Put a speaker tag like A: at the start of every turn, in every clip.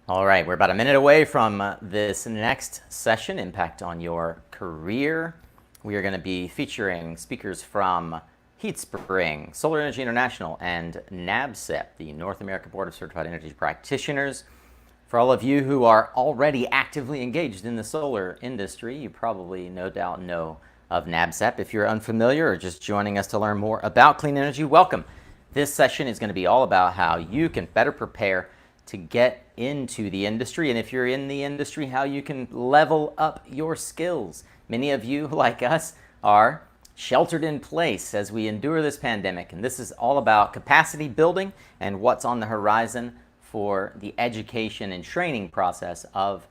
A: All right, we're about a minute away from this next session, Impact on Your Career. We are going to be featuring speakers from HeatSpring, Solar Energy International, and NABCEP, the North American Board of Certified Energy Practitioners. For all of you who are already actively engaged in the solar industry, you probably no doubt know of NABCEP. If you're unfamiliar or just joining us to learn more about clean energy, welcome. This session is going to be all about how you can better prepare to get into the industry, and if you're in the industry, how you can level up your skills. Many of you, like us, are sheltered in place as we endure this pandemic, and this is all about capacity building and what's on the horizon for the education and training process of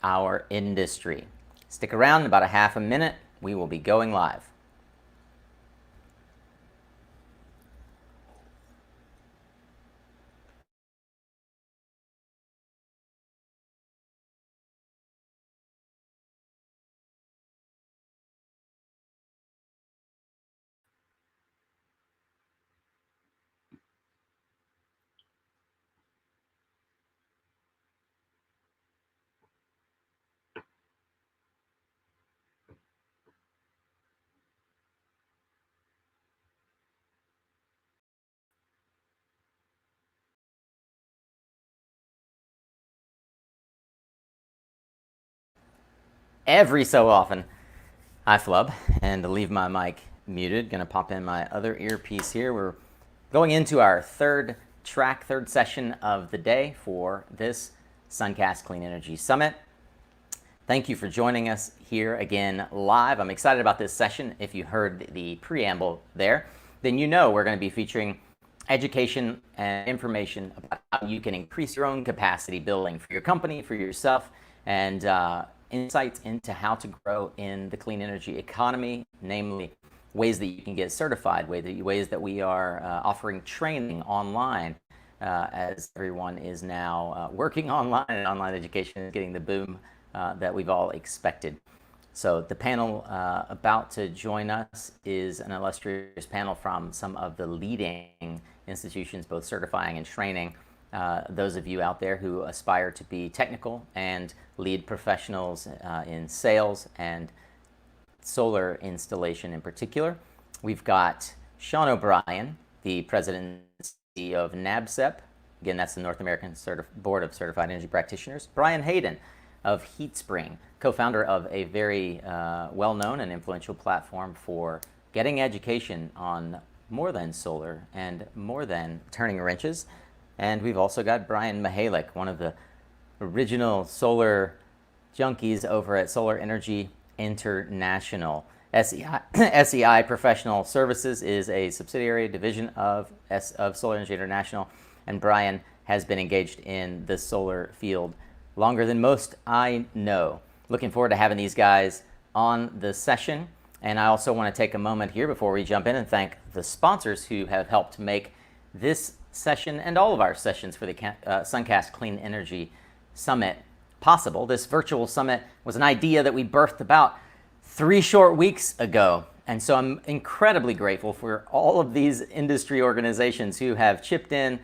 A: our industry. Stick around, in about a half a minute, we will be going live. Every so often, I flub and leave my mic muted. Gonna pop in my other earpiece here. We're going into our third session of the day for this Suncast Clean Energy Summit. Thank you for joining us here again live. I'm excited about this session. If you heard the preamble there, then you know we're going to be featuring education and information about how you can increase your own capacity building for your company, for yourself, and insights into how to grow in the clean energy economy, namely ways that you can get certified, ways that we are offering training online, as everyone is now working online, and online education is getting the boom that we've all expected. So the panel about to join us is an illustrious panel from some of the leading institutions, both certifying and training those of you out there who aspire to be technical and lead professionals in sales and solar installation in particular. We've got Sean O'Brien, the president and CEO of NABCEP. Again, that's the North American Board of Certified Energy Practitioners. Brian Hayden of HeatSpring, co-founder of a very well-known and influential platform for getting education on more than solar and more than turning wrenches. And we've also got Brian Mihalik, one of the original solar junkies over at Solar Energy International. SEI Professional Services is a subsidiary division of Solar Energy International, and Brian has been engaged in the solar field longer than most I know. Looking forward to having these guys on the session. And I also want to take a moment here before we jump in and thank the sponsors who have helped make this session and all of our sessions for the Suncast Clean Energy Summit possible. This virtual summit was an idea that we birthed about 3 short weeks ago. And so I'm incredibly grateful for all of these industry organizations who have chipped in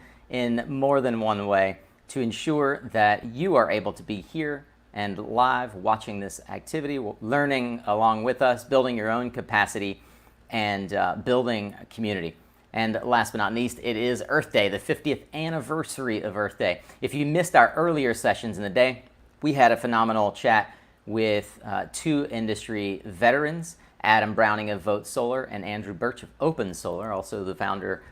A: more than one way to ensure that you are able to be here and live watching this activity, learning along with us, building your own capacity, and building a community. And last but not least, it is Earth Day, the 50th anniversary of Earth Day. If you missed our earlier sessions in the day, we had a phenomenal chat with 2 industry veterans, Adam Browning of Vote Solar and Andrew Birch of Open Solar, also the co-founder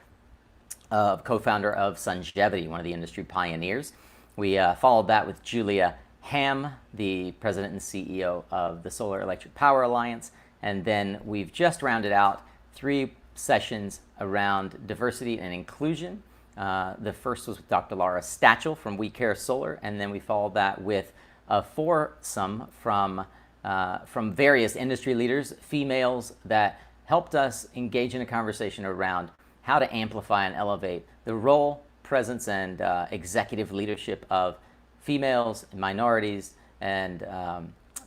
A: of Sungevity, one of the industry pioneers. We followed that with Julia Ham, the president and CEO of the Solar Electric Power Alliance. And then we've just rounded out 3 sessions around diversity and inclusion. The first was with Dr. Laura Stachel from We Care Solar, and then we followed that with a foursome from various industry leaders, females, that helped us engage in a conversation around how to amplify and elevate the role, presence, and executive leadership of females, minorities, and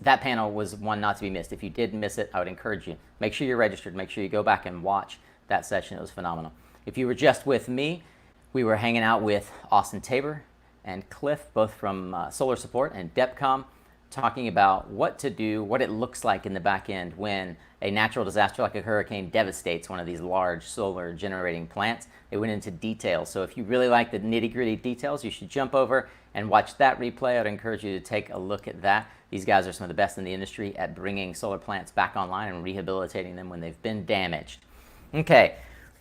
A: that panel was one not to be missed. If you did miss it, I would encourage you, make sure you're registered, make sure you go back and watch that session. It was phenomenal. If you were just with me, we were hanging out with Austin Tabor, and Cliff, both from Solar Support and DEPCOM, talking about what to do, what it looks like in the back end when a natural disaster like a hurricane devastates one of these large solar generating plants. They went into detail. So if you really like the nitty-gritty details, you should jump over and watch that replay. I'd encourage you to take a look at that. These guys are some of the best in the industry at bringing solar plants back online and rehabilitating them when they've been damaged. Okay,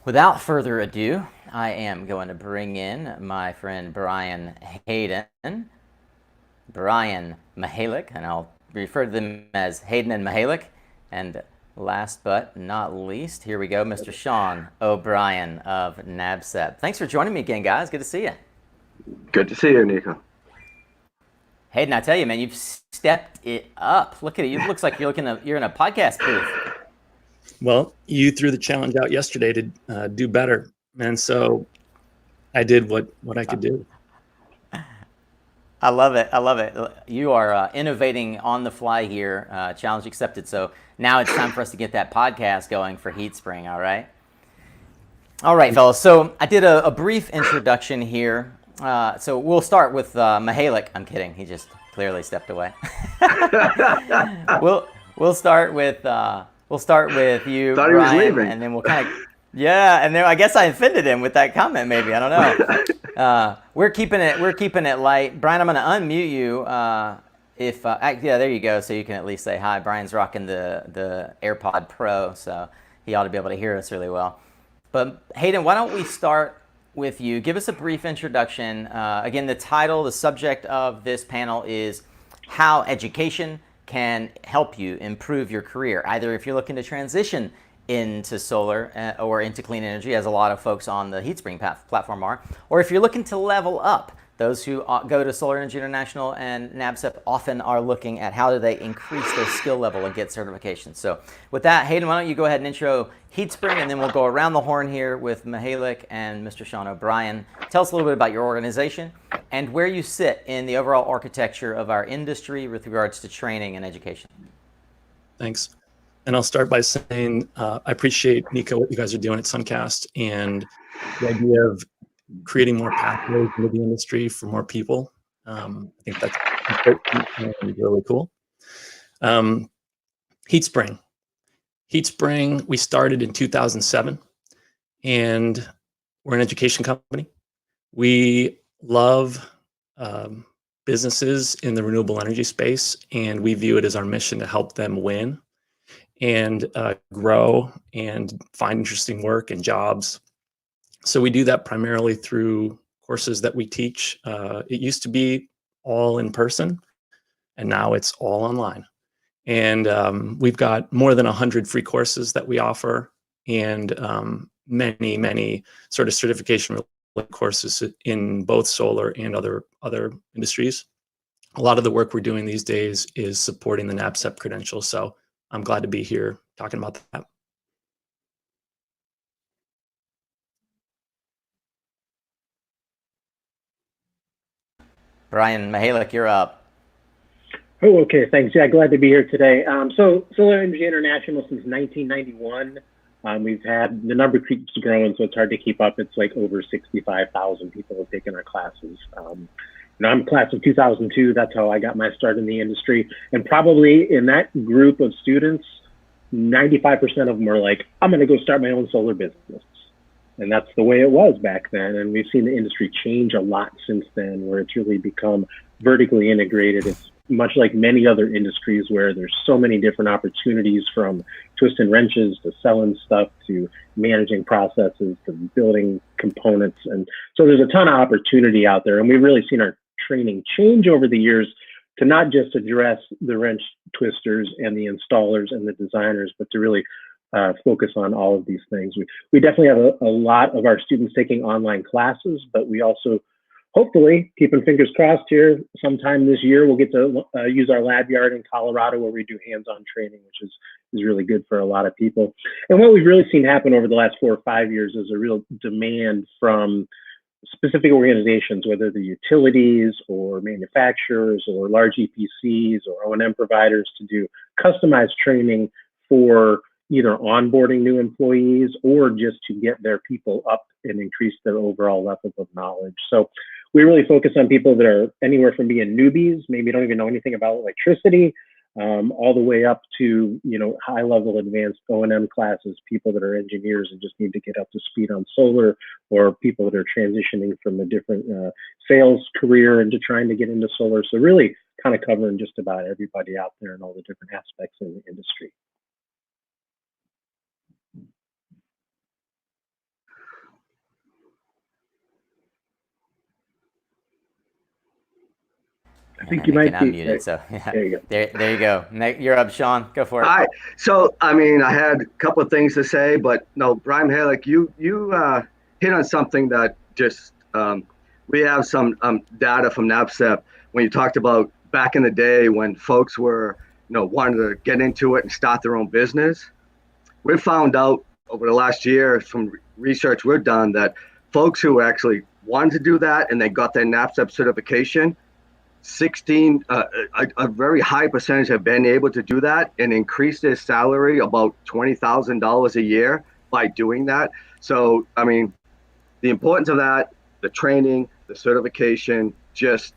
A: without further ado, I am going to bring in my friend Brian Hayden, Brian Mihalik, and I'll refer to them as Hayden and Mihalik. And last but not least, here we go, Mr. Sean O'Brien of NABCEP. Thanks for joining me again, guys. Good to see you.
B: Good to see you, Nico.
A: Hayden, I tell you, man, you've stepped it up. Look at it. It looks like you're in a podcast booth.
C: Well, you threw the challenge out yesterday to do better, and so I did what I could do.
A: I love it. I love it. You are innovating on the fly here. Challenge accepted. So now it's time for us to get that podcast going for HeatSpring. All right. All right, fellas. So I did a brief introduction here. So we'll start with Mihalik. I'm kidding. He just clearly stepped away. We'll start with you,
B: Thought
A: Brian,
B: he was leaving.
A: and then we'll kind of and then I guess I offended him with that comment. Maybe, I don't know. We're keeping it light. Brian, I'm going to unmute you. There you go. So you can at least say hi. Brian's rocking the AirPod Pro, so he ought to be able to hear us really well. But Hayden, why don't we start with you? Give us a brief introduction. Again, the title, the subject of this panel is how education can help you improve your career, either if you're looking to transition into solar or into clean energy, as a lot of folks on the HeatSpring platform are, or if you're looking to level up. Those who go to Solar Energy International and NABCEP often are looking at how do they increase their skill level and get certifications. So with that, Hayden, why don't you go ahead and intro HeatSpring, and then we'll go around the horn here with Mihalik and Mr. Sean O'Brien. Tell us a little bit about your organization and where you sit in the overall architecture of our industry with regards to training and education.
C: Thanks. And I'll start by saying I appreciate, Nico, what you guys are doing at Suncast and the idea of creating more pathways into the industry for more people. I think that's important and really cool. HeatSpring. HeatSpring, we started in 2007, and we're an education company. We love businesses in the renewable energy space, and we view it as our mission to help them win and grow and find interesting work and jobs. So we do that primarily through courses that we teach. It used to be all in person, and now it's all online. And we've got more than 100 free courses that we offer, and many sort of certification courses in both solar and other industries. A lot of the work we're doing these days is supporting the NABCEP credential. So I'm glad to be here talking about that.
A: Brian Mihalik, you're up.
D: Oh, okay, thanks. Yeah, glad to be here today. So Solar Energy International since 1991. We've had, the number keeps growing, so it's hard to keep up. It's like over 65,000 people have taken our classes. I'm class of 2002. That's how I got my start in the industry. And probably in that group of students, 95% of them were like, I'm going to go start my own solar business. And that's the way it was back then. And we've seen the industry change a lot since then, where it's really become vertically integrated. It's much like many other industries where there's so many different opportunities, from twisting wrenches to selling stuff to managing processes to building components. And so there's a ton of opportunity out there. And we've really seen our training change over the years to not just address the wrench twisters and the installers and the designers, but to really focus on all of these things. We definitely have a lot of our students taking online classes, but we also, hopefully, keeping fingers crossed here, sometime this year, we'll get to use our lab yard in Colorado where we do hands-on training, which is really good for a lot of people. And what we've really seen happen over the last 4 or 5 years is a real demand from specific organizations, whether they're utilities or manufacturers or large EPCs or O&M providers, to do customized training for either onboarding new employees or just to get their people up and increase their overall level of knowledge. So we really focus on people that are anywhere from being newbies, maybe don't even know anything about electricity, all the way up to, high level advanced O&M classes, people that are engineers and just need to get up to speed on solar, or people that are transitioning from a different sales career into trying to get into solar. So really kind of covering just about everybody out there and all the different aspects of the industry. I think you might be
A: unmuted. So yeah,
D: there you go.
A: There you go. You're up, Sean. Go for it.
B: All right. So, I mean, I had a couple of things to say, but no, Brian Halick, you hit on something that just we have some data from NABCEP when you talked about back in the day when folks were, wanted to get into it and start their own business. We found out over the last year from research we've done that folks who actually wanted to do that and they got their NABCEP certification, a very high percentage have been able to do that and increase their salary about $20,000 a year by doing that. So, I mean, the importance of that, the training, the certification, just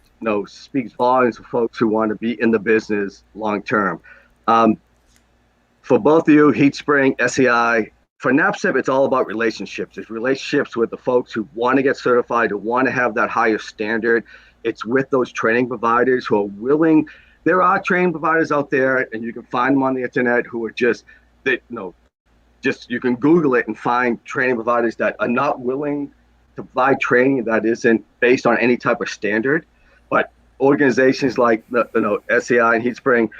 B: speaks volumes for folks who want to be in the business long term. For both of you, HeatSpring, SEI, for NABCEP, it's all about relationships. It's relationships with the folks who want to get certified, who want to have that higher standard. It's with those training providers who are willing. There are training providers out there, and you can find them on the internet who are just you can Google it and find training providers that are not willing to provide training that isn't based on any type of standard. But organizations like SEI and HeatSpring,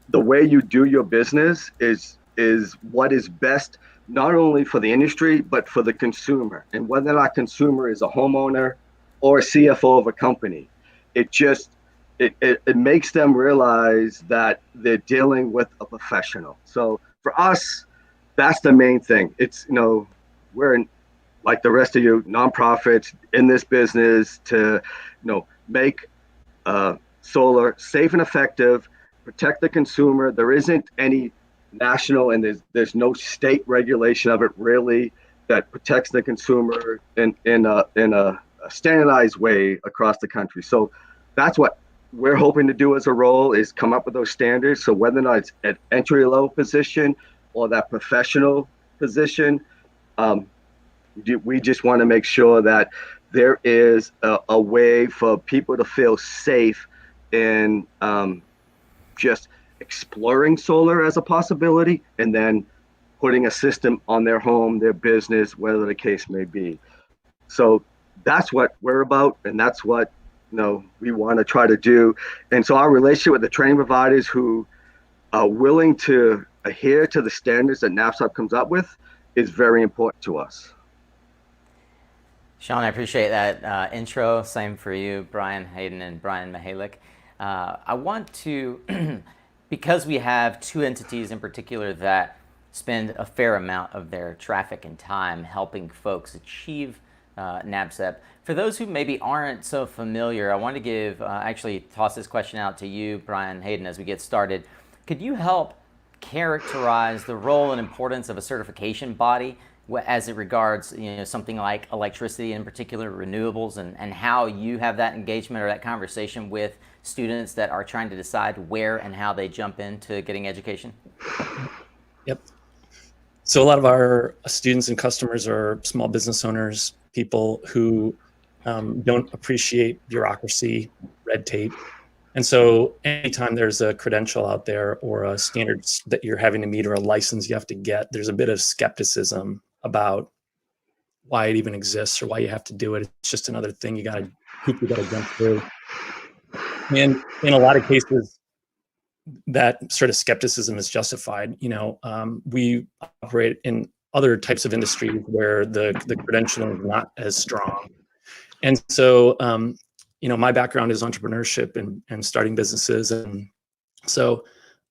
B: the way you do your business is what is best, not only for the industry, but for the consumer. And whether or not consumer is a homeowner or a CFO of a company, it makes them realize that they're dealing with a professional. So for us, that's the main thing. It's, we're in, like the rest of you, nonprofits in this business to, make solar safe and effective, protect the consumer. There isn't any national and there's no state regulation of it really that protects the consumer in a standardized way across the country. So that's what we're hoping to do as a role, is come up with those standards. So whether or not it's an entry level position or that professional position, we just want to make sure that there is a way for people to feel safe in just exploring solar as a possibility and then putting a system on their home, their business, whatever the case may be. So that's what we're about, and that's what we want to try to do. And so our relationship with the training providers who are willing to adhere to the standards that NABCEP comes up with is very important to us.
A: Sean, I appreciate that intro. Same for you, Brian Hayden and Brian Mihalik. I want to, because we have two entities in particular that spend a fair amount of their traffic and time helping folks achieve NABCEP. For those who maybe aren't so familiar, I want to actually toss this question out to you, Brian Hayden, as we get started. Could you help characterize the role and importance of a certification body as it regards something like electricity, in particular renewables, and how you have that engagement or that conversation with students that are trying to decide where and how they jump into getting education?
C: Yep. So a lot of our students and customers are small business owners, people who don't appreciate bureaucracy, red tape. And so anytime there's a credential out there or a standard that you're having to meet or a license you have to get, there's a bit of skepticism about why it even exists or why you have to do it. It's just another thing you got to jump through. And in a lot of cases, that sort of skepticism is justified. We operate in other types of industries where the credentialing is not as strong. And so, my background is entrepreneurship and starting businesses. And so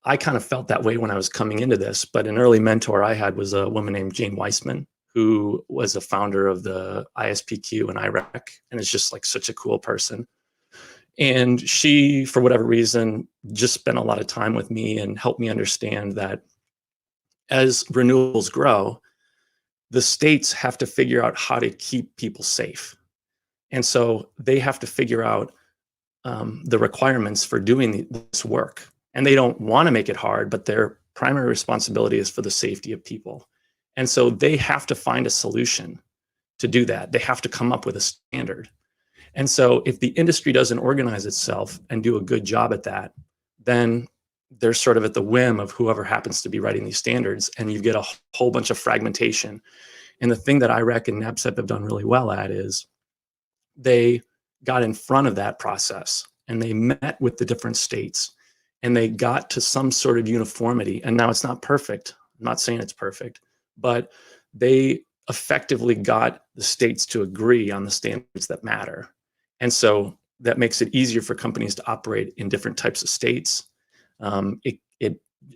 C: I kind of felt that way when I was coming into this, but an early mentor I had was a woman named Jane Weissman, who was a founder of the ISPQ and IREC, and is just like such a cool person. And she, for whatever reason, just spent a lot of time with me and helped me understand that as renewables grow, the states have to figure out how to keep people safe. And so they have to figure out the requirements for doing this work. And they don't want to make it hard, but their primary responsibility is for the safety of people. And so they have to find a solution to do that. They have to come up with a standard. And so if the industry doesn't organize itself and do a good job at that, then they're sort of at the whim of whoever happens to be writing these standards, and you get a whole bunch of fragmentation. And the thing that I reckon NABCEP have done really well at is they got in front of that process and they met with the different states and they got to some sort of uniformity. And now it's not perfect. I'm not saying it's perfect, but they effectively got the states to agree on the standards that matter. And so that makes it easier for companies to operate in different types of states.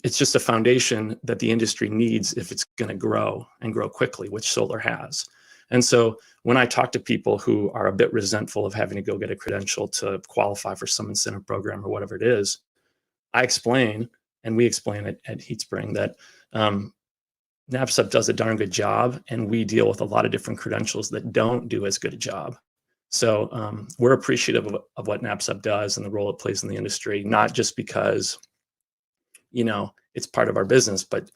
C: It's just a foundation that the industry needs if it's going to grow and grow quickly, which solar has. And so when I talk to people who are a bit resentful of having to go get a credential to qualify for some incentive program or whatever it is, I explain, and we explain at HeatSpring, that NABCEP does a darn good job, and we deal with a lot of different credentials that don't do as good a job. So we're appreciative of what NABCEP does and the role it plays in the industry, not just because, it's part of our business, but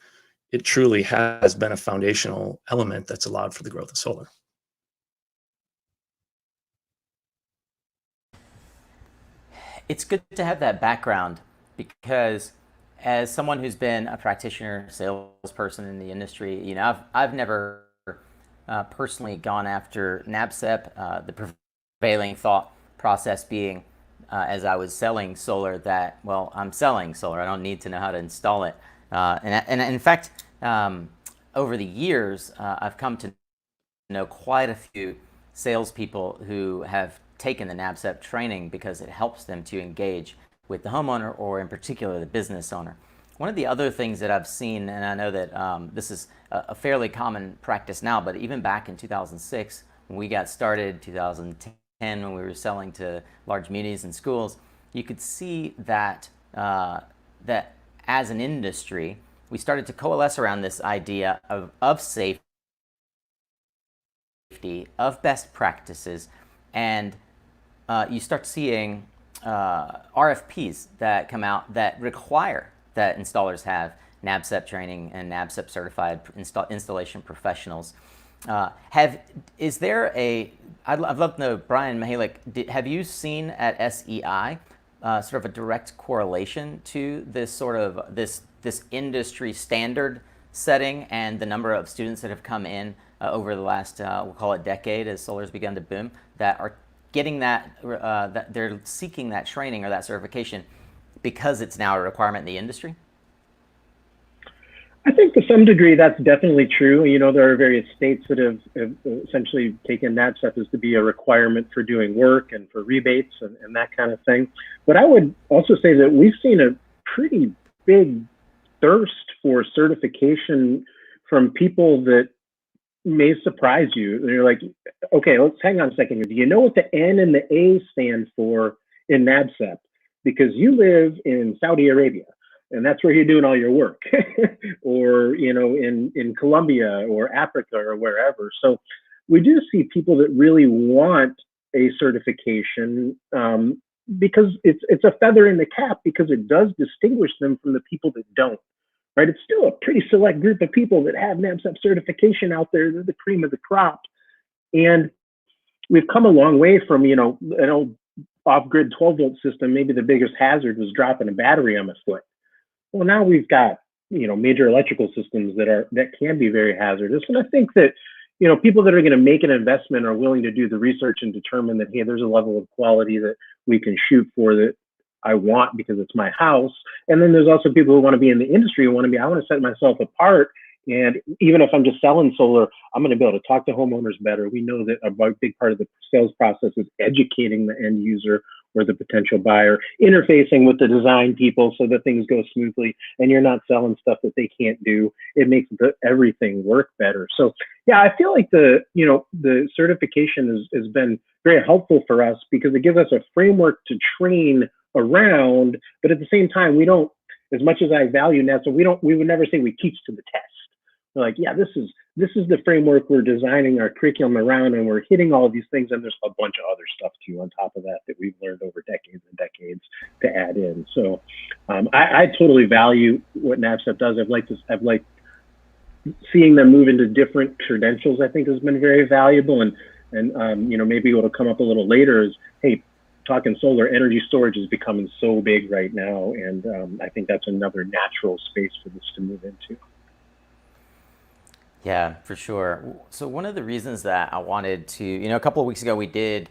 C: it truly has been a foundational element that's allowed for the growth of solar.
A: It's good to have that background, because as someone who's been a practitioner, salesperson in the industry, I've never personally gone after NABCEP. The prevailing thought process being, as I was selling solar, that, well, I'm selling solar, I don't need to know how to install it. And in fact, over the years, I've come to know quite a few salespeople who have taken the NABCEP training because it helps them to engage with the homeowner, or in particular the business owner. One of the other things that I've seen, and I know that this is a fairly common practice now, but even back in 2006 when we got started, 2010 when we were selling to large communities and schools, you could see that that as an industry, we started to coalesce around this idea of safety, of best practices, and you start seeing RFPs that come out that require that installers have NABCEP training and NABCEP certified installation professionals. I'd love to know, Brian Mihalik, have you seen at SEI sort of a direct correlation to this sort of this industry standard setting and the number of students that have come in over the last, we'll call it decade, as solar's begun to boom, that are getting that they're seeking that training or that certification because it's now a requirement in the industry?
D: I think to some degree that's definitely true. There are various states that have essentially taken NABCEP as to be a requirement for doing work and for rebates and that kind of thing. But I would also say that we've seen a pretty big thirst for certification from people that may surprise you. And you're like, okay, let's hang on a second here. Do you know what the N and the A stand for in NABCEP? Because you live in Saudi Arabia, and that's where you're doing all your work, or in Colombia or Africa or wherever. So we do see people that really want a certification because it's a feather in the cap, because it does distinguish them from the people that don't. Right? It's still a pretty select group of people that have NABCEP certification out there. They're the cream of the crop, and we've come a long way from an old off-grid 12-volt system. Maybe the biggest hazard was dropping a battery on my foot. Well, now we've got major electrical systems that can be very hazardous. And I think that people that are going to make an investment are willing to do the research and determine that, hey, there's a level of quality that we can shoot for that I want because it's my house. And then there's also people who want to be in the industry who I want to set myself apart. And even if I'm just selling solar, I'm going to be able to talk to homeowners better. We know that a big part of the sales process is educating the end user or the potential buyer, interfacing with the design people so that things go smoothly and you're not selling stuff that they can't do. It makes everything work better. So yeah, I feel like the certification has been very helpful for us because it gives us a framework to train around, but at the same time, we don't, as much as I value NABCEP, we would never say we teach to the test. They're like, yeah, this is the framework we're designing our curriculum around, and we're hitting all of these things, and there's a bunch of other stuff too on top of that we've learned over decades and decades to add in. So I totally value what NABCEP does. I've liked seeing them move into different credentials. I think has been very valuable, and maybe what'll come up a little later is, hey, talking solar energy storage is becoming so big right now, and I think that's another natural space for this to move into.
A: Yeah, for sure. So one of the reasons that I wanted to, a couple of weeks ago we did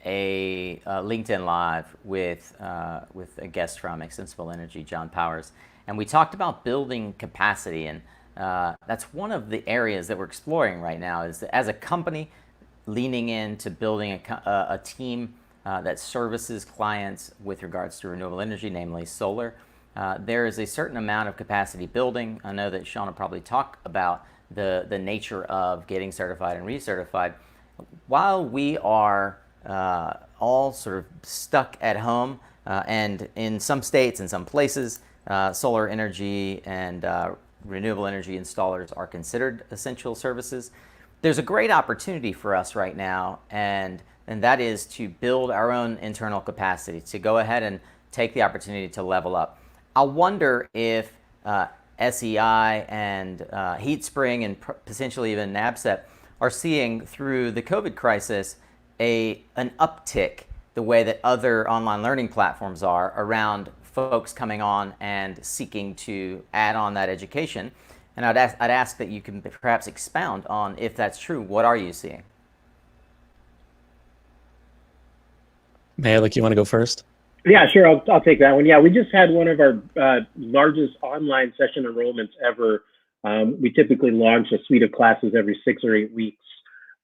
A: a LinkedIn Live with a guest from Extensible Energy, John Powers, and we talked about building capacity, and that's one of the areas that we're exploring right now. Is that as a company leaning into building a team that services clients with regards to renewable energy, namely solar. There is a certain amount of capacity building. I know that Sean will probably talk about the nature of getting certified and recertified. While we are all sort of stuck at home, and in some states, in some places, solar energy and renewable energy installers are considered essential services, there's a great opportunity for us right now, and that is to build our own internal capacity, to go ahead and take the opportunity to level up. I wonder if SEI and HeatSpring and potentially even NABCEP are seeing through the COVID crisis an uptick the way that other online learning platforms are around folks coming on and seeking to add on that education. And I'd ask that you can perhaps expound on if that's true. What are you seeing?
C: Malik, you want to go first?
D: Yeah, sure. I'll take that one. Yeah, we just had one of our largest online session enrollments ever. We typically launch a suite of classes every 6 or 8 weeks,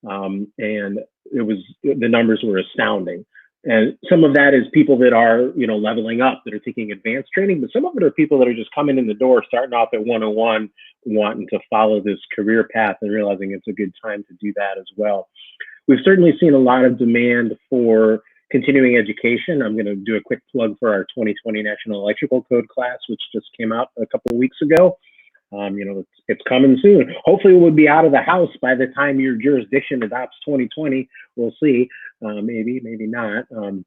D: and the numbers were astounding. And some of that is people that are leveling up, that are taking advanced training, but some of it are people that are just coming in the door, starting off at 101, wanting to follow this career path and realizing it's a good time to do that as well. We've certainly seen a lot of demand for continuing education. I'm going to do a quick plug for our 2020 National Electrical Code class, which just came out a couple of weeks ago. It's coming soon. Hopefully we'll be out of the house by the time your jurisdiction adopts 2020. We'll see. Maybe not. And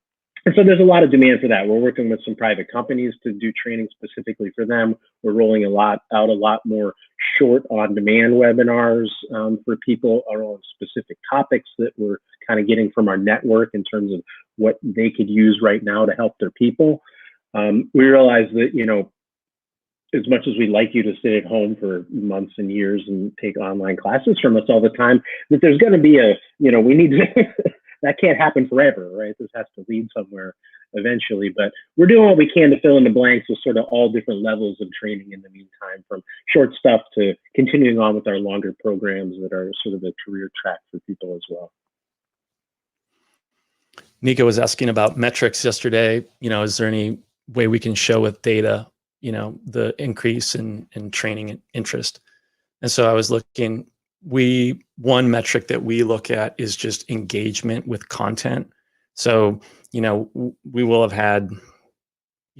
D: so there's a lot of demand for that. We're working with some private companies to do training specifically for them. We're rolling a lot more short on-demand webinars for people around specific topics that we're kind of getting from our network in terms of what they could use right now to help their people. We realize that, as much as we'd like you to sit at home for months and years and take online classes from us all the time, that there's going to be we need to, that can't happen forever, right? This has to lead somewhere eventually, but we're doing what we can to fill in the blanks with sort of all different levels of training in the meantime, from short stuff to continuing on with our longer programs that are sort of a career track for people as well.
C: Nico was asking about metrics yesterday. Is there any way we can show with data, the increase in training and interest? And so I was looking, one metric that we look at is just engagement with content. So, we will have had,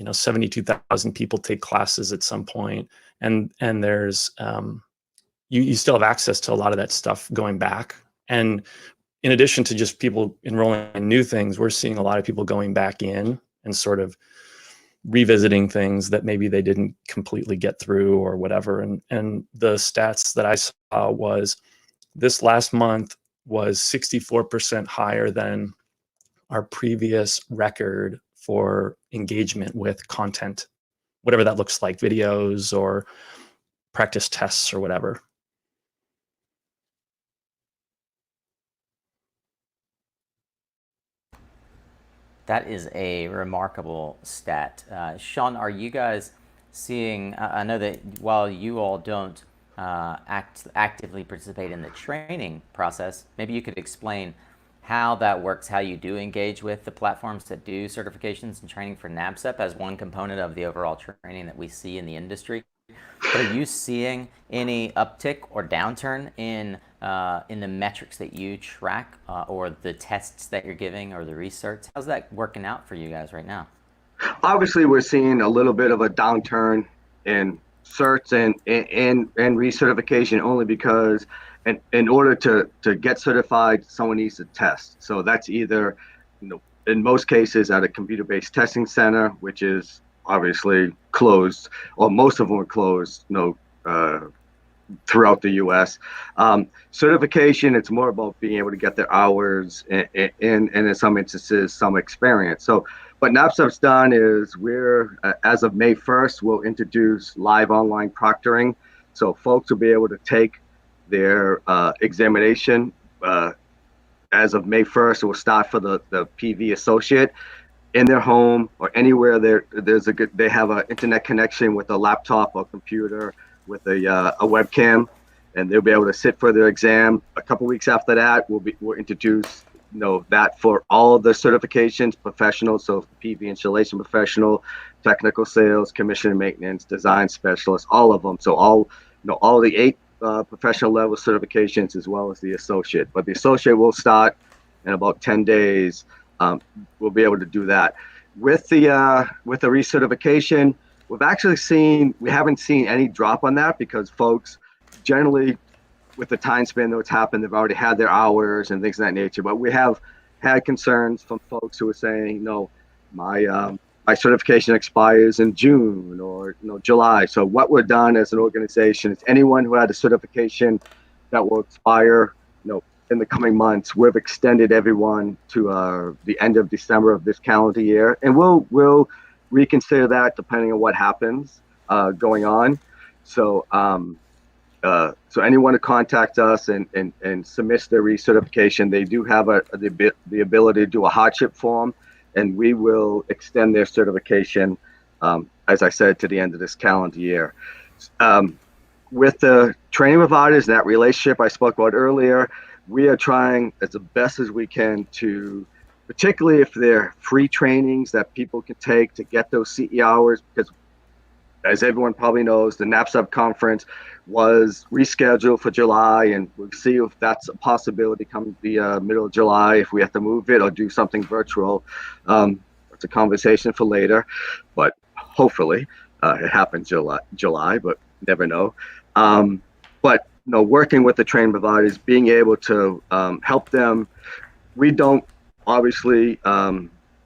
C: 72,000 people take classes at some point, and there's, you still have access to a lot of that stuff going back. And in addition to just people enrolling in new things, we're seeing a lot of people going back in and sort of revisiting things that maybe they didn't completely get through or whatever. And the stats that I saw was this last month was 64% higher than our previous record for engagement with content, whatever that looks like, videos or practice tests or whatever.
A: That is a remarkable stat. Sean, are you guys seeing, I know that while you all don't actively participate in the training process, maybe you could explain how that works, how you do engage with the platforms that do certifications and training for NABCEP as one component of the overall training that we see in the industry. But are you seeing any uptick or downturn in the metrics that you track or the tests that you're giving or the research? How's that working out for you guys right now?
B: Obviously, we're seeing a little bit of a downturn in certs and recertification only because in order to get certified, someone needs to test. So that's either, in most cases at a computer-based testing center, which is obviously closed, or most of them are closed, throughout the U.S. Certification, it's more about being able to get their hours and in some instances, some experience. So what NAPSEP's done is as of May 1st, we'll introduce live online proctoring. So folks will be able to take their examination as of May 1st. It will start for the PV associate in their home or anywhere they have an internet connection with a laptop or computer with a webcam, and they'll be able to sit for their exam. A couple weeks after that, we'll introduce that for all of the certifications, professionals, so PV installation professional, technical sales, commission and maintenance, design specialist, all of them. So all the 8 professional level certifications as well as the associate. But the associate will start in about 10 days. We'll be able to do that. With the recertification, we haven't seen any drop on that because folks generally, with the time span that's happened, they've already had their hours and things of that nature. But we have had concerns from folks who are saying, my certification expires in June or July. So what we're done as an organization is anyone who had a certification that will expire, in the coming months, we've extended everyone to the end of December of this calendar year, and we'll reconsider that depending on what happens going on. So so anyone who contacts us and submits their recertification, they do have the ability to do a hardship form, and we will extend their certification, as I said, to the end of this calendar year. With the training providers, that relationship I spoke about earlier, we are trying as the best as we can to, particularly if they're free trainings that people can take to get those CE hours, because as everyone probably knows, the NAPSEP conference was rescheduled for July, and we'll see if that's a possibility come the middle of July, if we have to move it or do something virtual. It's a conversation for later, but hopefully it happens July, but never know. But working with the training providers, being able to help them. We don't obviously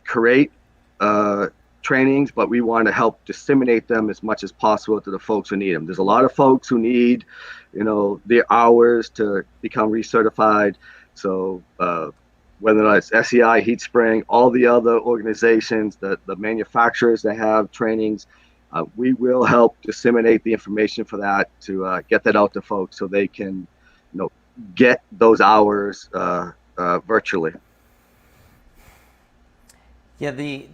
B: create trainings, but we want to help disseminate them as much as possible to the folks who need them. There's a lot of folks who need, their hours to become recertified. So whether or not it's SEI, HeatSpring, all the other organizations, the manufacturers that have trainings, we will help disseminate the information for that to get that out to folks so they can, get those hours virtually.
A: Yeah, the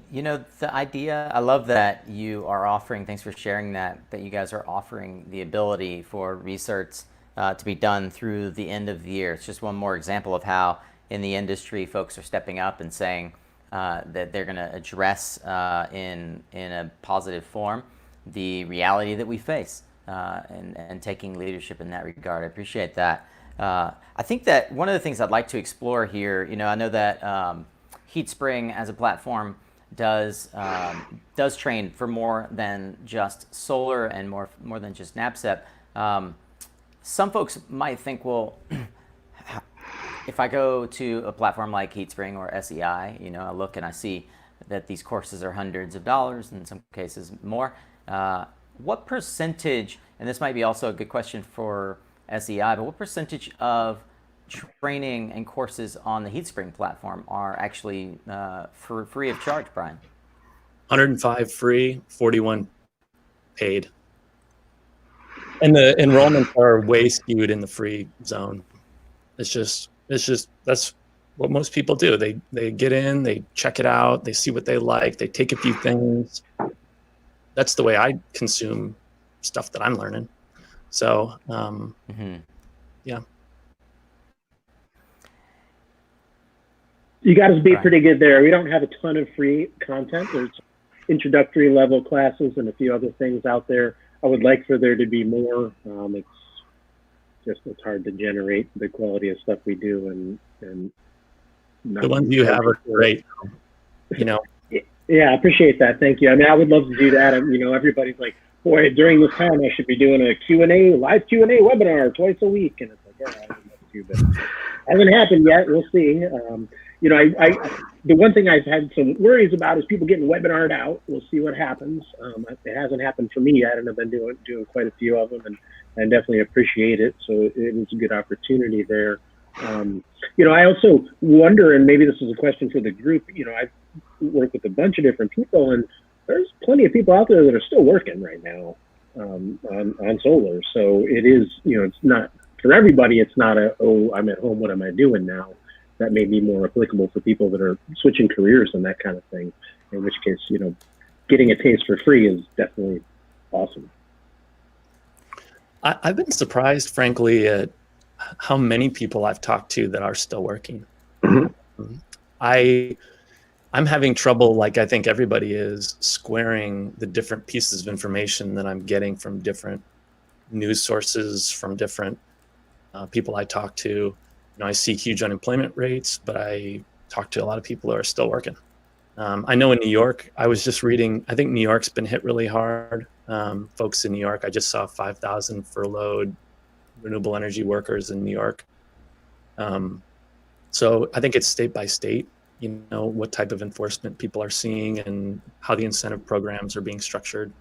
A: idea, I love that you are offering, thanks for sharing that you guys are offering the ability for research to be done through the end of the year. It's just one more example of how in the industry folks are stepping up and saying that they're going to address in a positive form the reality that we face and taking leadership in that regard. I appreciate that. I think that one of the things I'd like to explore here, I know that HeatSpring as a platform does train for more than just solar and more than just NAPSEP. Some folks might think, well, if I go to a platform like HeatSpring or SEI, I look and I see that these courses are hundreds of dollars, in some cases more. What percentage, and this might be also a good question for SEI, but what percentage of training and courses on the HeatSpring platform are actually free of charge, Brian?
C: 105 free, 41 paid. And the enrollments are way skewed in the free zone. It's just that's what most people do. They get in, they check it out, they see what they like, they take a few things. That's the way I consume stuff that I'm learning. So yeah.
D: You got to be pretty good there. We don't have a ton of free content. There's introductory level classes and a few other things out there. I would like for there to be more. It's hard to generate the quality of stuff we do, and
C: the ones you have are great.
D: Yeah, I appreciate that. Thank you. I mean, I would love to do that. Everybody's like, boy, during this time, I should be doing a Q&A, live Q&A webinar twice a week. And it's like, yeah, I would love to, but hasn't happened yet. We'll see. You know, the one thing I've had some worries about is people getting webinared out. We'll see what happens. It hasn't happened for me yet, and I've been doing quite a few of them, and I definitely appreciate it. So it is a good opportunity there. You know, I also wonder, and maybe this is a question for the group, you know, I've worked with a bunch of different people, and there's plenty of people out there that are still working right now on solar. So it is, you know, it's not, for everybody, it's not a, oh, I'm at home, what am I doing now? That may be more applicable for people that are switching careers and that kind of thing, in which case, you know, getting a taste for free is definitely awesome.
C: I've been surprised, frankly, at how many people I've talked to that are still working.
B: Mm-hmm.
C: I'm having trouble, like I think everybody is, squaring the different pieces of information that I'm getting from different news sources, from different people I talk to. You know, I see huge unemployment rates, but I talk to a lot of people who are still working. I know in New York, I was just reading, I think New York's been hit really hard. Folks in New York, I just saw 5,000 furloughed renewable energy workers in New York. So I think it's state by state, you know, what type of enforcement people are seeing and how the incentive programs are being structured.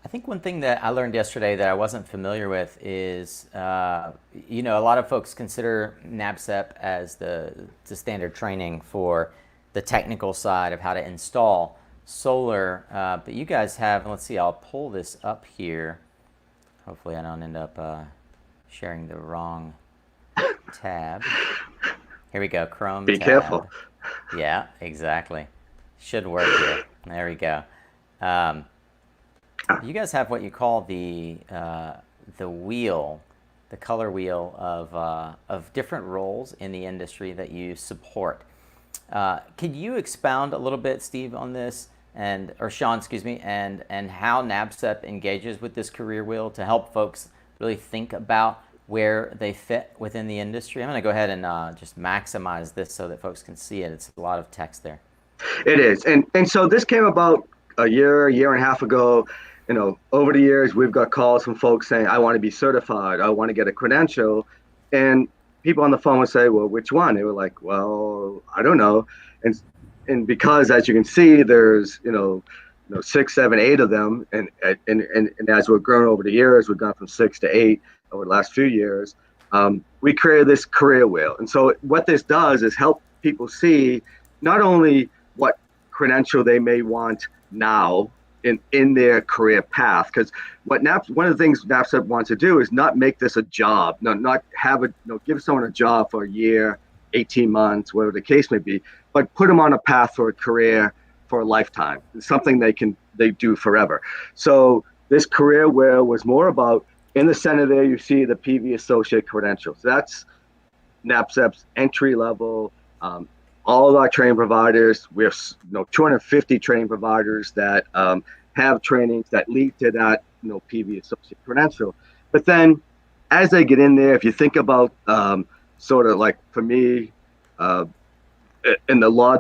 A: I think one thing that I learned yesterday that I wasn't familiar with is, you know, a lot of folks consider NABCEP as the standard training for the technical side of how to install solar, but you guys have, let's see, I'll pull this up here. Hopefully I don't end up sharing the wrong tab. Here we go, Chrome
B: Be
A: tab.
B: careful.
A: Yeah, exactly. Should work here. There we go. You guys have what you call the wheel, the color wheel of different roles in the industry that you support. Could you expound a little bit, Steve, on this, or Sean, excuse me, and how NABCEP engages with this career wheel to help folks really think about where they fit within the industry? I'm going to go ahead and just maximize this so that folks can see it. It's a lot of text there.
B: It is, and so this came about a year and a half ago. You know, over the years, we've got calls from folks saying, I want to be certified, I want to get a credential. And people on the phone would say, well, which one? They were like, well, I don't know. And because, as you can see, there's, you know, 6, 7, 8 of them. And as we've grown over the years, we've gone from 6 to 8 over the last few years. We created this career wheel. And so what this does is help people see not only what credential they may want now in their career path, because one of the things NABCEP wants to do is not make this a job, not have give someone a job for a year, 18 months, whatever the case may be, but put them on a path for a career for a lifetime. It's something they do forever. So this career wheel was more about, in the center there, you see the PV associate credentials. That's NABCEP's entry level. All of our training providers, we have 250 training providers that have trainings that lead to that PV associate credential. But then as they get in there, if you think about sort of like for me, in the law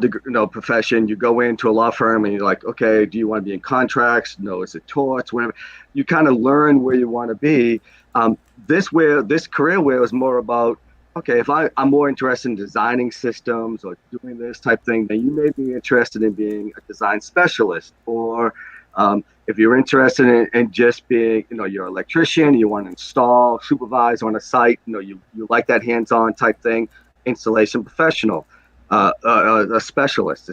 B: profession, you go into a law firm and you're like, okay, do you want to be in contracts? No, is it torts? Whatever. You kind of learn where you want to be. This career wheel is more about, okay, if I'm more interested in designing systems or doing this type thing, then you may be interested in being a design specialist. Or if you're interested in just being, you're an electrician, you want to install, supervise on a site, you like that hands-on type thing, installation professional, a specialist,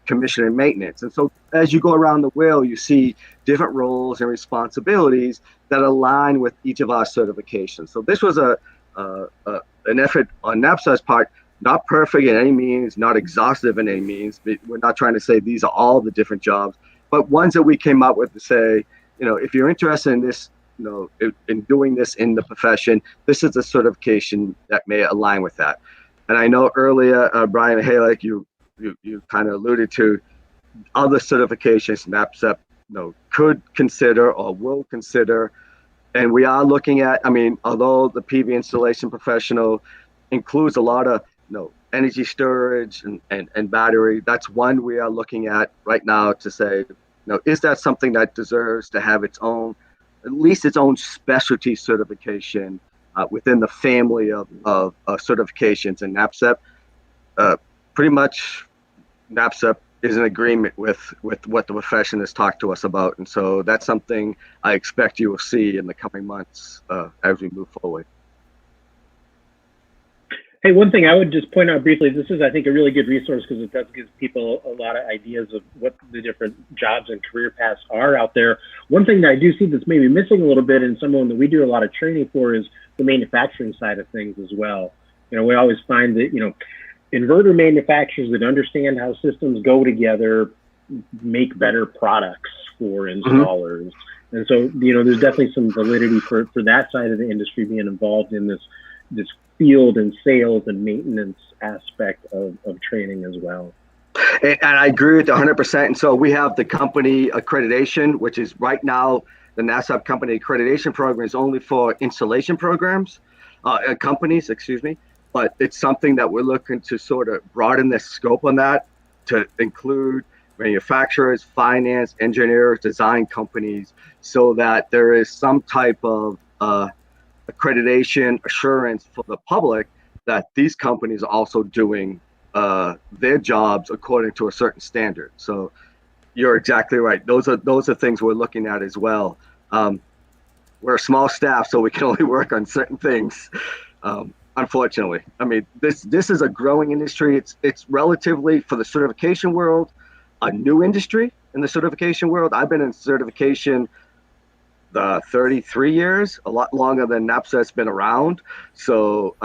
B: commission and maintenance. And so as you go around the wheel, you see different roles and responsibilities that align with each of our certifications. So this was an effort on NABCEP's part, not perfect in any means, not exhaustive in any means. We're not trying to say these are all the different jobs, but ones that we came up with to say, if you're interested in this, in doing this in the profession, this is a certification that may align with that. And I know earlier, Brian Halek, you kind of alluded to other certifications NABCEP, could consider or will consider. And we are looking at, although the PV installation professional includes a lot of, energy storage and battery. That's one we are looking at right now to say, is that something that deserves to have its own, at least its own specialty certification within the family of certifications? And NAPCEP, pretty much NAPCEP is in agreement with what the profession has talked to us about. And so that's something I expect you will see in the coming months as we move forward.
D: Hey, one thing I would just point out briefly, this is, I think, a really good resource because it does give people a lot of ideas of what the different jobs and career paths are out there. One thing that I do see that's maybe missing a little bit, and someone that we do a lot of training for, is the manufacturing side of things as well. We always find that, inverter manufacturers that understand how systems go together make better products for installers. And so, there's definitely some validity for that side of the industry being involved in this field and sales and maintenance aspect of training as well.
B: And I agree with 100%. And so we have the company accreditation, which is right now the NASAP company accreditation program is only for installation programs, companies, excuse me. But it's something that we're looking to sort of broaden the scope on that to include manufacturers, finance, engineers, design companies, so that there is some type of accreditation assurance for the public that these companies are also doing their jobs according to a certain standard. So you're exactly right. Those are things we're looking at as well. We're a small staff, so we can only work on certain things. Unfortunately, I mean, this is a growing industry. It's relatively, for the certification world, a new industry in the certification world. I've been in certification 33 years, a lot longer than NAPCEP's been around. So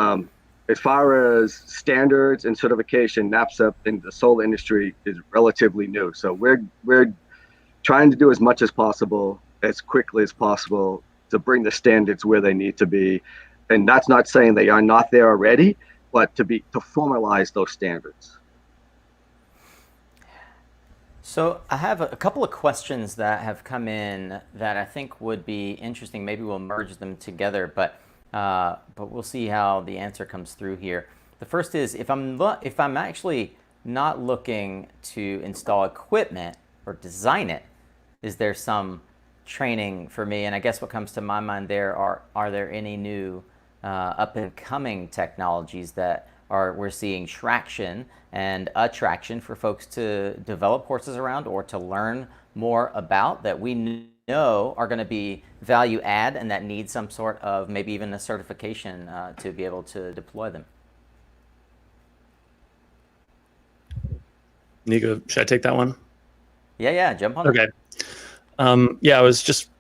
B: as far as standards and certification, NAPCEP in the solar industry is relatively new. So we're trying to do as much as possible, as quickly as possible, to bring the standards where they need to be. And that's not saying they are not there already, but to formalize those standards.
A: So I have a couple of questions that have come in that I think would be interesting. Maybe we'll merge them together, but we'll see how the answer comes through here. The first is, if I'm actually not looking to install equipment or design it, is there some training for me? And I guess what comes to my mind there are there any new up and coming technologies that we're seeing traction and attraction for folks to develop courses around or to learn more about, that we know are going to be value add and that need some sort of maybe even a certification to be able to deploy them?
C: Nico, should I take that one?
A: Yeah, jump on.
C: Okay. Yeah, I was just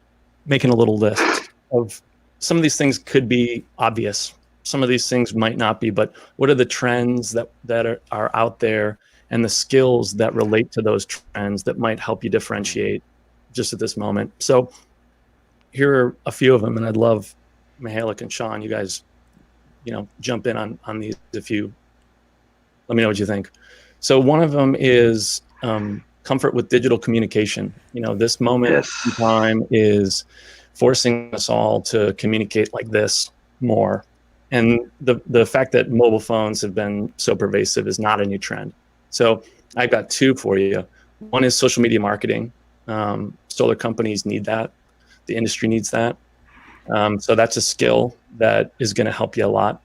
C: making a little list of some of these things could be obvious. Some of these things might not be, but what are the trends that are out there and the skills that relate to those trends that might help you differentiate just at this moment? So here are a few of them, and I'd love Mihalik and Sean, you guys, jump in on these if you let me know what you think. So one of them is comfort with digital communication. This moment in time is forcing us all to communicate like this more. And the fact that mobile phones have been so pervasive is not a new trend. So I've got two for you. One is social media marketing. Solar companies need that. The industry needs that. So that's a skill that is going to help you a lot.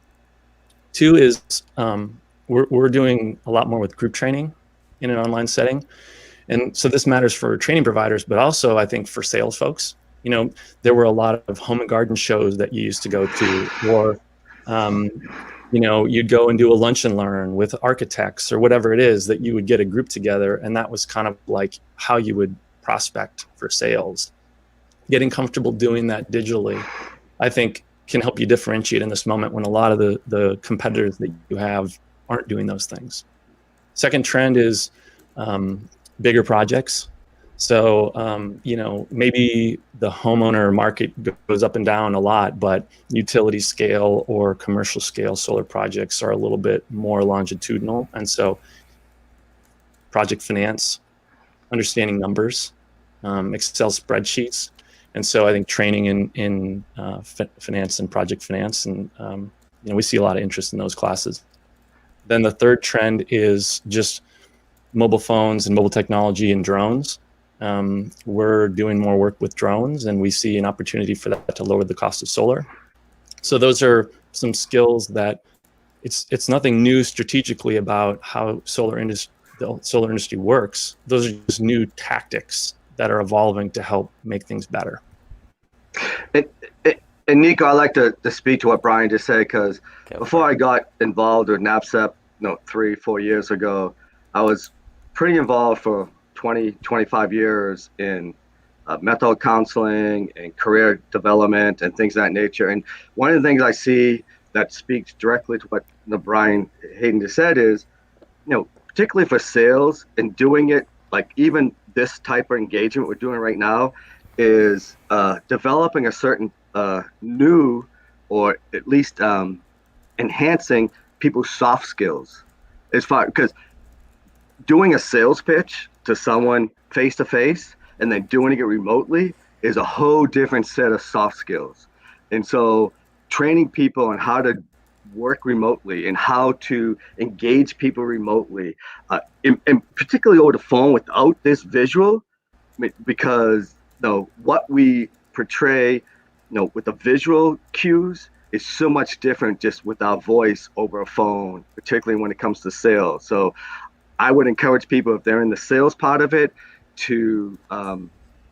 C: Two is we're doing a lot more with group training in an online setting. And so this matters for training providers, but also I think for sales folks. There were a lot of home and garden shows that you used to go to, or you'd go and do a lunch and learn with architects or whatever it is, that you would get a group together. And that was kind of like how you would prospect for sales. Getting comfortable doing that digitally, I think, can help you differentiate in this moment when a lot of the competitors that you have aren't doing those things. Second trend is bigger projects. So, maybe the homeowner market goes up and down a lot, but utility scale or commercial scale solar projects are a little bit more longitudinal. And so project finance, understanding numbers, Excel spreadsheets. And so I think training in finance and project finance, and we see a lot of interest in those classes. Then the third trend is just mobile phones and mobile technology and drones. We're doing more work with drones, and we see an opportunity for that to lower the cost of solar. So those are some skills that it's nothing new strategically about how the solar industry works. Those are just new tactics that are evolving to help make things better.
B: And Nico, I like to speak to what Brian just said, because before I got involved with NAPCEP, 3-4 years ago, I was pretty involved for 20-25 years in mental counseling and career development and things of that nature. And one of the things I see that speaks directly to what Brian Hayden just said is, particularly for sales and doing it, like even this type of engagement we're doing right now, is developing a certain new, or at least enhancing people's soft skills. As far, because doing a sales pitch to someone face to face and then doing it remotely is a whole different set of soft skills. And so training people on how to work remotely and how to engage people remotely, and particularly over the phone without this visual, because what we portray with the visual cues is so much different just with our voice over a phone, particularly when it comes to sales. So I would encourage people, if they're in the sales part of it, to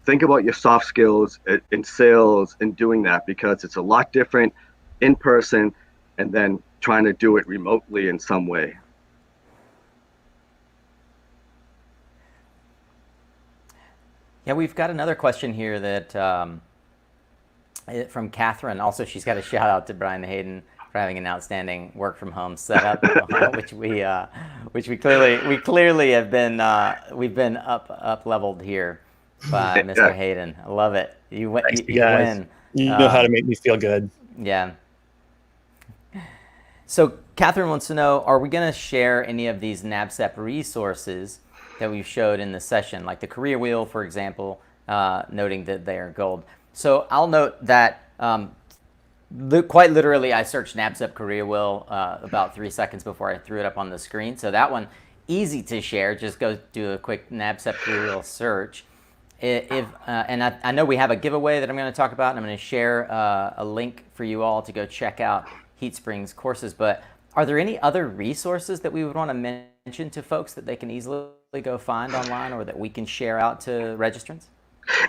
B: think about your soft skills in sales and doing that, because it's a lot different in person and then trying to do it remotely in some way.
A: Yeah, we've got another question here that from Catherine. Also, she's got a shout out to Brian Hayden for having an outstanding work from home setup, which we clearly have been we've been up leveled here by Mr. Hayden. I love it. You win.
C: You know how to make me feel good.
A: Yeah. So Catherine wants to know, are we going to share any of these NAPCEP resources that we've showed in the session, like the career wheel, for example, noting that they are gold? So I'll note that quite literally, I searched NAPCEP career wheel about 3 seconds before I threw it up on the screen. So that one, easy to share. Just go do a quick NAPCEP career wheel search. And I know we have a giveaway that I'm going to talk about, and I'm going to share a link for you all to go check out HeatSpring's courses. But are there any other resources that we would want to mention to folks that they can easily go find online, or that we can share out to registrants?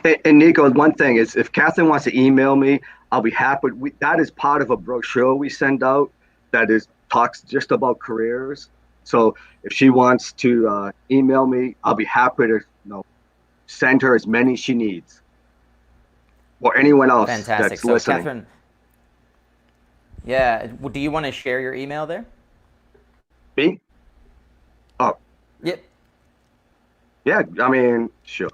B: And Nico, one thing is, if Catherine wants to email me, I'll be happy. That is part of a brochure we send out that talks just about careers. So if she wants to email me, I'll be happy to send her as many as she needs, or anyone else that's listening.
A: Catherine, yeah, do you want to share your email there?
B: Me? Oh.
A: Yep.
B: Yeah, I mean, sure.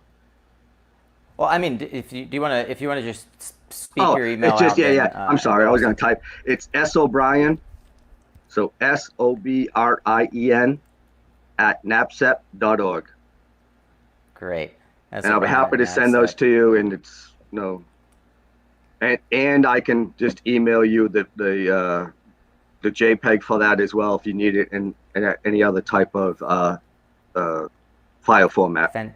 A: Well, I mean, if you want to just speak your email
B: it's just,
A: out.
B: Yeah. I'm sorry, I was going to type. It's S.O'Brien, so SOBRIEN @napcep.org.
A: Great.
B: And I'll be happy to send those to you, and it's and I can just email you the JPEG for that as well if you need it, and any other type of file format.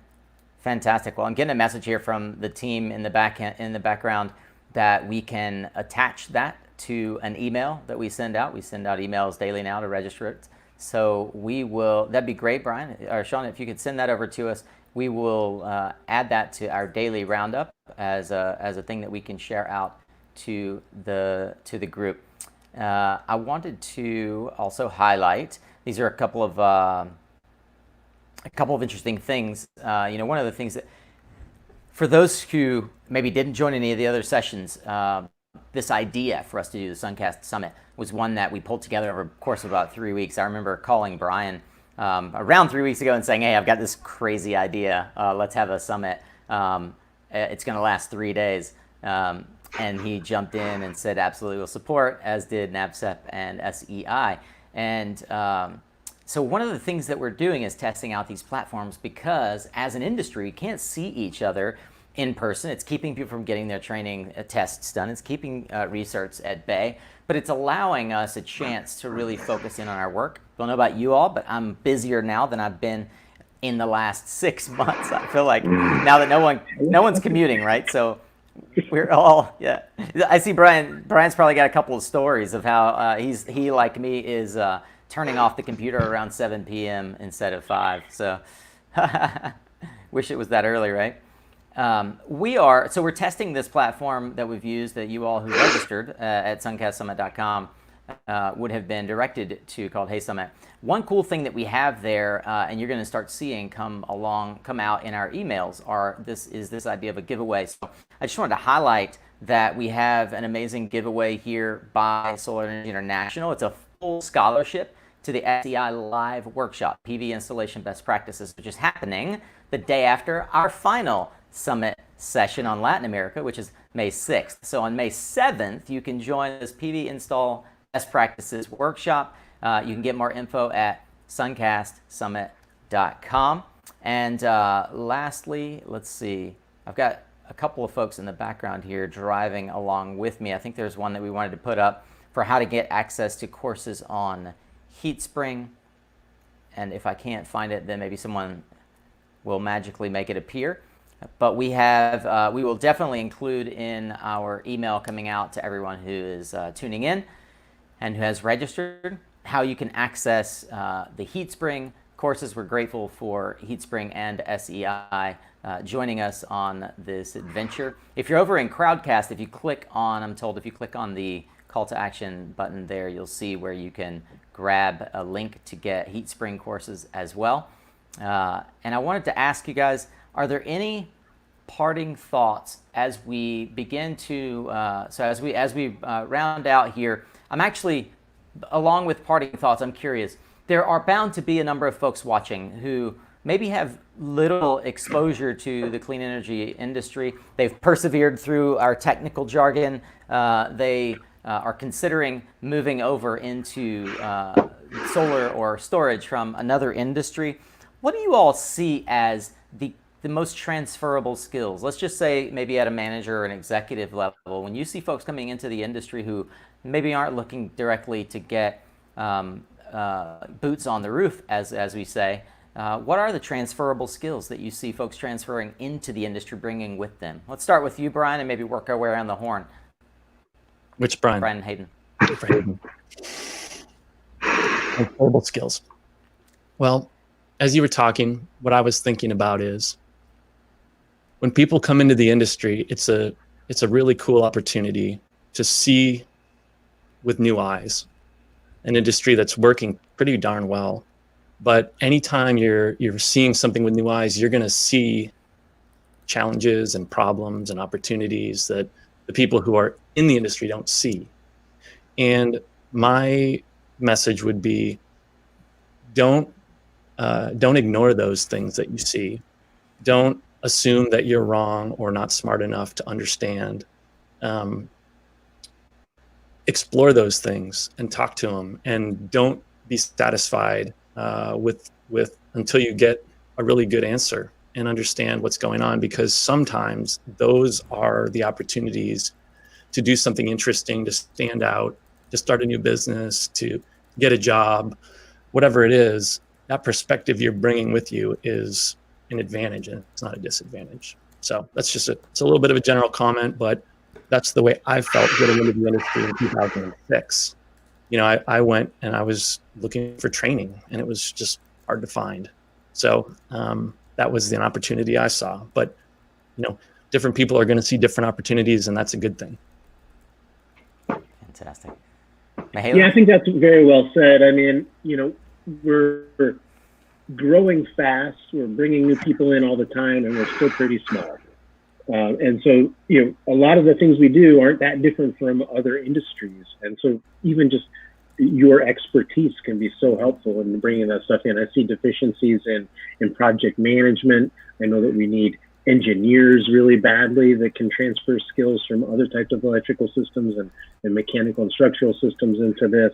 A: Fantastic. Well, I'm getting a message here from the team in the background that we can attach that to an email that we send out. We send out emails daily now to registrants. So that'd be great, Brian, or Sean, if you could send that over to us. We will add that to our daily roundup as a thing that we can share out to the group. I wanted to also highlight, these are a couple of interesting things. One of the things that, for those who maybe didn't join any of the other sessions, this idea for us to do the Suncast Summit was one that we pulled together over the course of about 3 weeks. I remember calling Brian around 3 weeks ago and saying, hey, I've got this crazy idea. Let's have a summit. It's going to last 3 days. And he jumped in and said, absolutely, will support, as did NAPCEP and SEI. And so one of the things that we're doing is testing out these platforms, because as an industry, we can't see each other. in person. It's keeping people from getting their training tests done. It's keeping research at bay, but it's allowing us a chance to really focus in on our work. Don't know about you all, but I'm busier now than I've been in the last 6 months. I feel like now that no one's commuting, right? So we're all, yeah. I see Brian's probably got a couple of stories of how he like me is turning off the computer around 7 p.m. instead of 5. So wish it was that early, right? We're testing this platform that we've used, that you all who registered at suncastsummit.com would have been directed to, called Hey Summit. One cool thing that we have there, and you're going to start seeing come out in our emails, is this idea of a giveaway. So I just wanted to highlight that we have an amazing giveaway here by Solar Energy International. It's a full scholarship to the SEI Live Workshop, PV Installation Best Practices, which is happening the day after our final Summit session on Latin America, which is May 6th. So on May 7th, you can join this PV Install Best Practices Workshop. You can get more info at suncastsummit.com. And lastly, let's see, I've got a couple of folks in the background here driving along with me. I think there's one that we wanted to put up for how to get access to courses on heat spring. And if I can't find it, then maybe someone will magically make it appear. But we will definitely include in our email coming out to everyone who is tuning in and who has registered how you can access the heat spring courses. We're grateful for Heat Spring and SEI joining us on this adventure. If you're over in Crowdcast, if you click on the call to action button there, you'll see where you can grab a link to get Heat Spring courses as well. And I wanted to ask you guys, are there any parting thoughts as we begin to, as we round out here? I'm actually, along with parting thoughts, I'm curious. There are bound to be a number of folks watching who maybe have little exposure to the clean energy industry. They've persevered through our technical jargon. They are considering moving over into solar or storage from another industry. What do you all see as the most transferable skills? Let's just say maybe at a manager or an executive level, when you see folks coming into the industry who maybe aren't looking directly to get boots on the roof, as we say, what are the transferable skills that you see folks transferring into the industry, bringing with them? Let's start with you, Brian, and maybe work our way around the horn.
C: Which Brian?
A: Brian Hayden.
C: Transferable skills. Well, as you were talking, what I was thinking about is when people come into the industry, it's a really cool opportunity to see with new eyes an industry that's working pretty darn well. But anytime you're seeing something with new eyes, you're going to see challenges and problems and opportunities that the people who are in the industry don't see. And my message would be, don't ignore those things that you see. Don't assume that you're wrong or not smart enough to understand. Explore those things and talk to them, and don't be satisfied with until you get a really good answer and understand what's going on, because sometimes those are the opportunities to do something interesting, to stand out, to start a new business, to get a job, whatever it is. That perspective you're bringing with you is an advantage, and it's not a disadvantage. So that's just it's a little bit of a general comment, but that's the way I felt getting into the industry in 2006. You know, I went and I was looking for training, and it was just hard to find. So that was an opportunity I saw. But, you know, different people are going to see different opportunities, and that's a good thing.
A: Fantastic.
D: Yeah, I think that's very well said. I mean, you know, we're growing fast. We're bringing new people in all the time, and we're still pretty small. And so, you know, a lot of the things we do aren't that different from other industries. And so even just your expertise can be so helpful in bringing that stuff in. I see deficiencies in project management. I know that we need engineers really badly that can transfer skills from other types of electrical systems and mechanical and structural systems into this.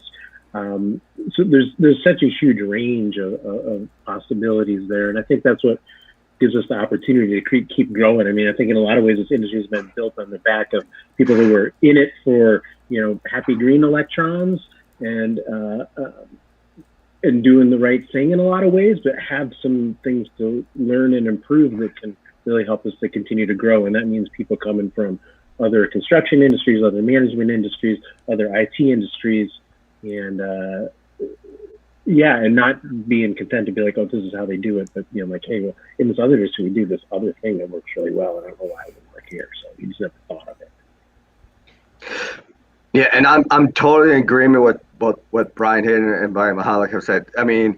D: So there's such a huge range of possibilities there. And I think that's what gives us the opportunity to keep growing. I mean, I think in a lot of ways, this industry has been built on the back of people who were in it for, happy green electrons and doing the right thing in a lot of ways, but have some things to learn and improve that can really help us to continue to grow. And that means people coming from other construction industries, other management industries, other IT industries, and and not being content to be like, oh, this is how they do it, but like, hey, well, in this other industry, we do this other thing that works really well, and I don't know why it wouldn't work here. So you just never thought of it.
B: Yeah, and I'm totally in agreement with what Brian Hayden and Brian Mahalik have said. I mean,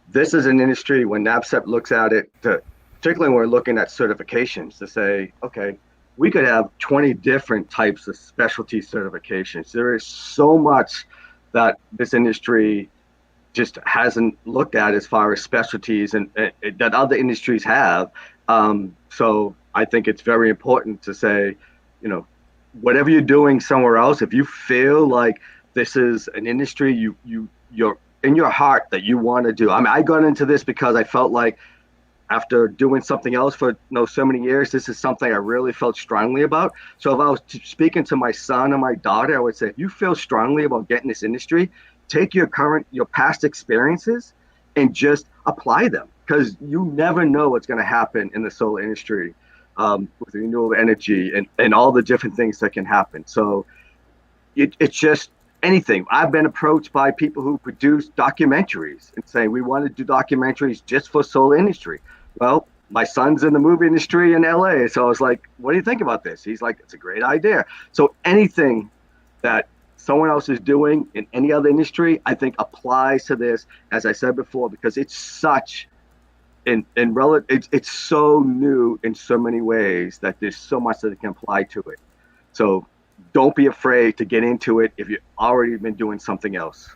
B: this is an industry when NABCEP looks at it, particularly when we're looking at certifications, to say, okay, we could have 20 different types of specialty certifications. There is so much that this industry just hasn't looked at as far as specialties and that other industries have. So I think it's very important to say, whatever you're doing somewhere else, if you feel like this is an industry you're in your heart that you want to do. I mean, I got into this because I felt like after doing something else for so many years, this is something I really felt strongly about. So if I was speaking to my son or my daughter, I would say, if you feel strongly about getting this industry, take your past experiences and just apply them, because you never know what's going to happen in the solar industry with renewable energy and all the different things that can happen. So it's just anything. I've been approached by people who produce documentaries and say, we want to do documentaries just for solar industry. Well, my son's in the movie industry in LA. So I was like, what do you think about this? He's like, it's a great idea. So anything that someone else is doing in any other industry, I think applies to this, as I said before, because it's such it's so new in so many ways that there's so much that it can apply to it. So don't be afraid to get into it if you've already been doing something else.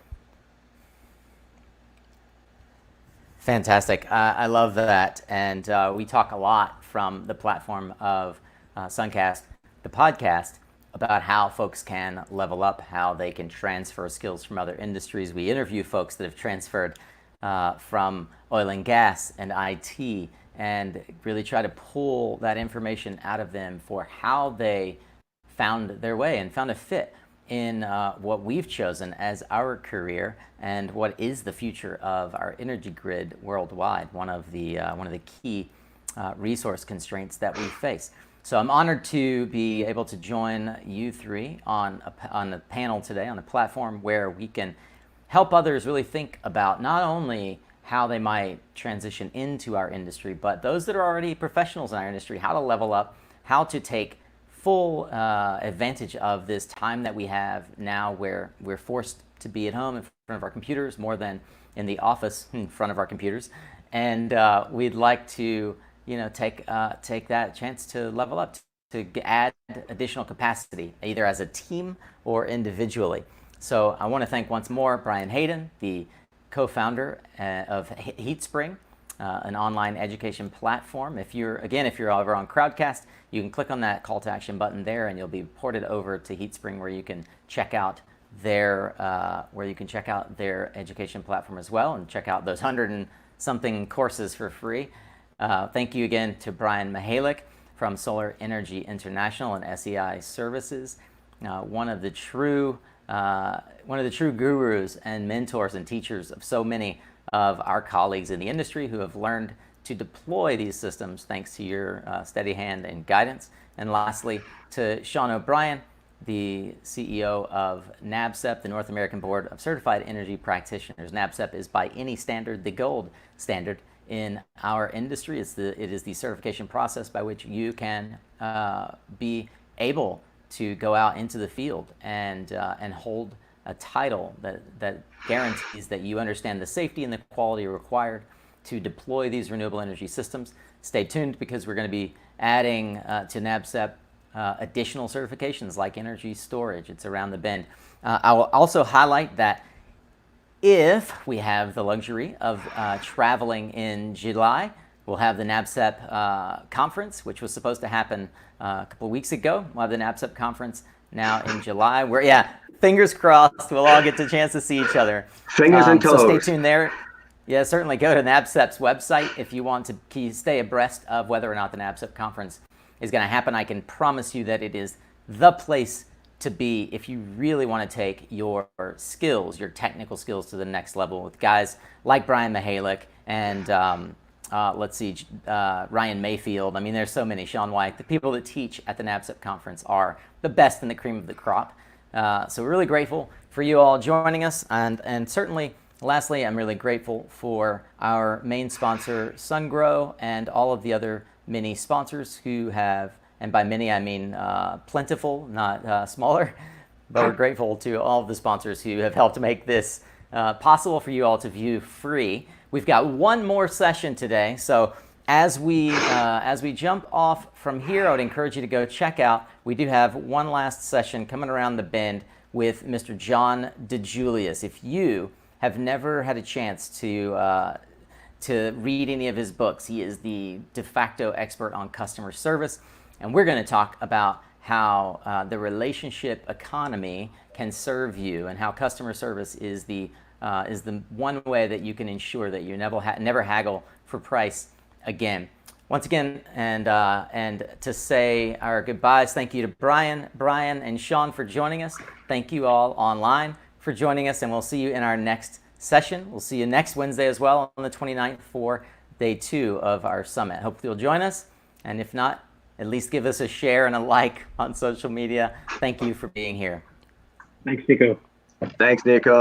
A: Fantastic. I love that. And we talk a lot from the platform of Suncast, the podcast, about how folks can level up, how they can transfer skills from other industries. We interview folks that have transferred from oil and gas and IT, and really try to pull that information out of them for how they found their way and found a fit in what we've chosen as our career and what is the future of our energy grid worldwide, one of the key resource constraints that we face. So I'm honored to be able to join you three on the panel today, on a platform where we can help others really think about not only how they might transition into our industry, but those that are already professionals in our industry, how to level up, how to take full advantage of this time that we have now, where we're forced to be at home in front of our computers more than in the office in front of our computers. And we'd like to take that chance to level up, to add additional capacity, either as a team or individually. So I want to thank once more Brian Hayden, the co-founder of HeatSpring, an online education platform. If you're over on Crowdcast, you can click on that call to action button there, and you'll be ported over to HeatSpring, where you can check out their education platform as well, and check out those 100 and something courses for free. Thank you again to Brian Mahalik from Solar Energy International and SEI Services, one of the true gurus and mentors and teachers of so many of our colleagues in the industry who have learned to deploy these systems thanks to your steady hand and guidance. And lastly, to Sean O'Brien, the CEO of NABCEP, the North American Board of Certified Energy Practitioners. NABCEP is by any standard the gold standard in our industry. It is the certification process by which you can be able to go out into the field and hold a title that guarantees that you understand the safety and the quality required to deploy these renewable energy systems. Stay tuned, because we're going to be adding to NABCEP additional certifications like energy storage. It's around the bend. I will also highlight that if we have the luxury of traveling in July, we'll have the NABCEP conference, which was supposed to happen a couple of weeks ago. We'll have the NABCEP conference now in July. Fingers crossed, we'll all get the chance to see each other.
B: Fingers and toes.
A: So stay tuned there. Yeah, certainly go to NABCEP's website if you want to stay abreast of whether or not the NABCEP conference is going to happen. I can promise you that it is the place to be if you really want to take your skills, your technical skills to the next level with guys like Brian Mihalik and Ryan Mayfield. I mean, there's so many. Sean White. The people that teach at the NABCEP conference are the best and the cream of the crop. So we're really grateful for you all joining us, and certainly, lastly, I'm really grateful for our main sponsor, SunGrow, and all of the other many sponsors who have, and by many I mean plentiful, not smaller, but we're grateful to all of the sponsors who have helped make this possible for you all to view free. We've got one more session today, so as we jump off from here, I would encourage you to go check out. We do have one last session coming around the bend with Mr. John DeJulius. If you have never had a chance to read any of his books, he is the de facto expert on customer service, and we're going to talk about how the relationship economy can serve you, and how customer service is the one way that you can ensure that you never haggle for price again. Once again, and to say our goodbyes, thank you to Brian, and Sean for joining us. Thank you all online for joining us, and we'll see you in our next session. We'll see you next Wednesday as well on the 29th for day 2 of our summit. Hope you'll join us, and if not, at least give us a share and a like on social media. Thank you for being here.
D: Thanks, Nico.
B: Thanks, Nico.